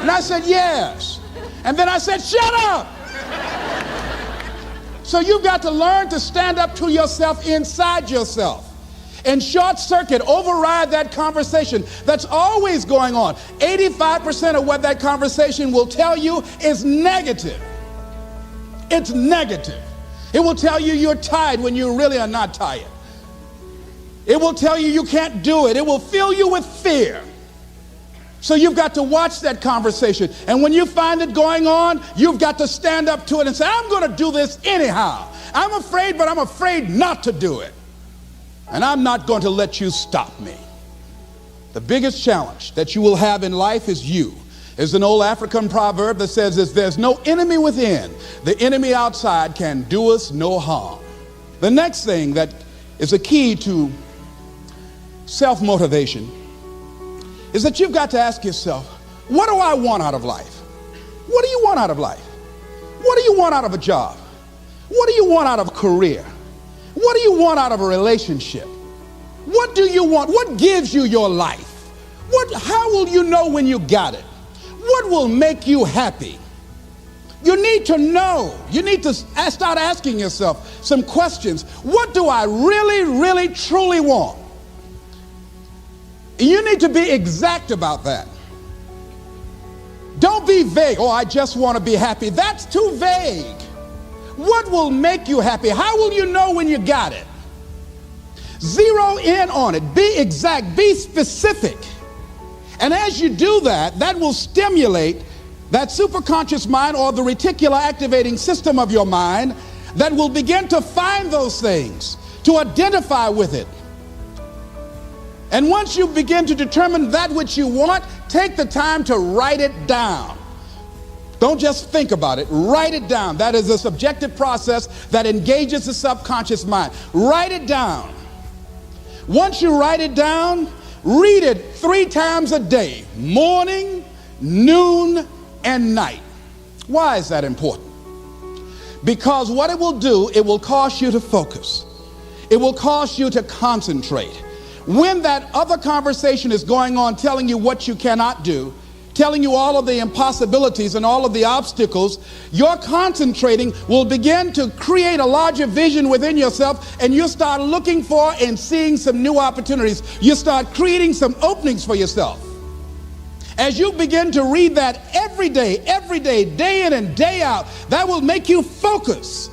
And I said, yes. And then I said, shut up. So you've got to learn to stand up to yourself inside yourself and short circuit, override that conversation that's always going on. 85% of what that conversation will tell you is negative. It's negative. It will tell you you're tired when you really are not tired. It will tell you you can't do it. It will fill you with fear. So you've got to watch that conversation. And when you find it going on, you've got to stand up to it and say, I'm going to do this anyhow. I'm afraid, but I'm afraid not to do it. And I'm not going to let you stop me. The biggest challenge that you will have in life is you. There's an old African proverb that says, if there's no enemy within, the enemy outside can do us no harm. The next thing that is a key to self-motivation is that you've got to ask yourself, what do I want out of life? What do you want out of life? What do you want out of a job? What do you want out of a career? What do you want out of a relationship? What do you want? What gives you your life? How will you know when you got it? What will make you happy? You need to know. You need to start asking yourself some questions. What do I really, really, truly want? You need to be exact about that. Don't be vague. Oh, I just want to be happy. That's too vague. What will make you happy? How will you know when you got it? Zero in on it. Be exact. Be specific. And as you do that, that will stimulate that superconscious mind, or the reticular activating system of your mind, that will begin to find those things, to identify with it. And once you begin to determine that which you want, take the time to write it down. Don't just think about it. Write it down. That is a subjective process that engages the subconscious mind. Write it down. Once you write it down, read it 3 times a day, morning, noon, and night. Why is that important? Because what it will do, it will cause you to focus. It will cause you to concentrate. When that other conversation is going on telling you what you cannot do, telling you all of the impossibilities and all of the obstacles, your concentrating will begin to create a larger vision within yourself, and you'll start looking for and seeing some new opportunities. You start creating some openings for yourself. As you begin to read that every day, day in and day out, that will make you focus.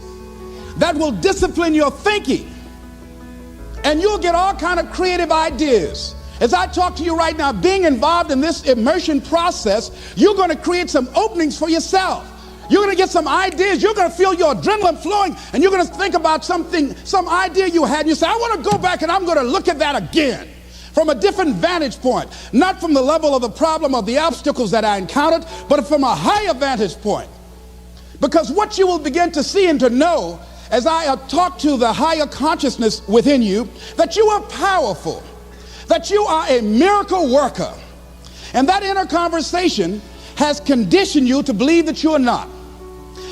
That will discipline your thinking. And you'll get all kind of creative ideas. As I talk to you right now, being involved in this immersion process, you're going to create some openings for yourself. You're going to get some ideas. You're going to feel your adrenaline flowing, and you're going to think about something, some idea you had, and you say, I want to go back and I'm going to look at that again from a different vantage point, not from the level of the problem or the obstacles that I encountered, but from a higher vantage point. Because what you will begin to see and to know as I talk to the higher consciousness within you, that you are powerful, that you are a miracle worker. And that inner conversation has conditioned you to believe that you are not.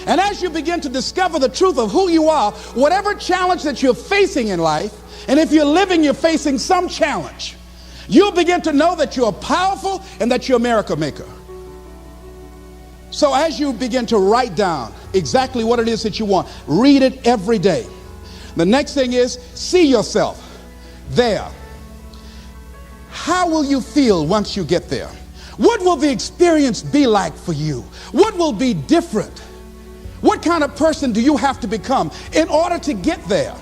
And as you begin to discover the truth of who you are, whatever challenge that you're facing in life, and if you're living, you're facing some challenge, you'll begin to know that you're powerful and that you're a miracle maker. So as you begin to write down exactly what it is that you want, read it every day. The next thing is, see yourself there. How will you feel once you get there? What will the experience be like for you? What will be different? What kind of person do you have to become in order to get there?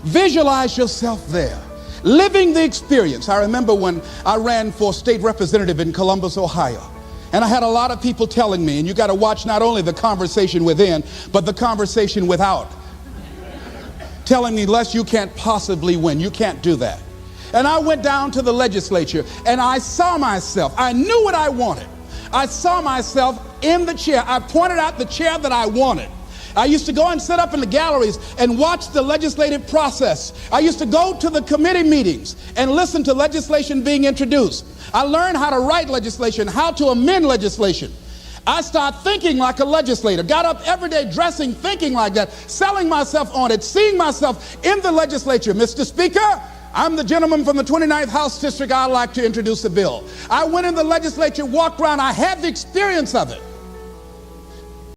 Visualize yourself there, living the experience. I remember when I ran for state representative in Columbus, Ohio. And I had a lot of people telling me, and you got to watch not only the conversation within, but the conversation without. Telling me, Les, you can't possibly win. You can't do that. And I went down to the legislature, and I saw myself. I knew what I wanted. I saw myself in the chair. I pointed out the chair that I wanted. I used to go and sit up in the galleries and watch the legislative process. I used to go to the committee meetings and listen to legislation being introduced. I learned how to write legislation, how to amend legislation. I started thinking like a legislator, got up every day dressing, thinking like that, selling myself on it, seeing myself in the legislature. Mr. Speaker, I'm the gentleman from the 29th House District. I'd like to introduce the bill. I went in the legislature, walked around. I had the experience of it.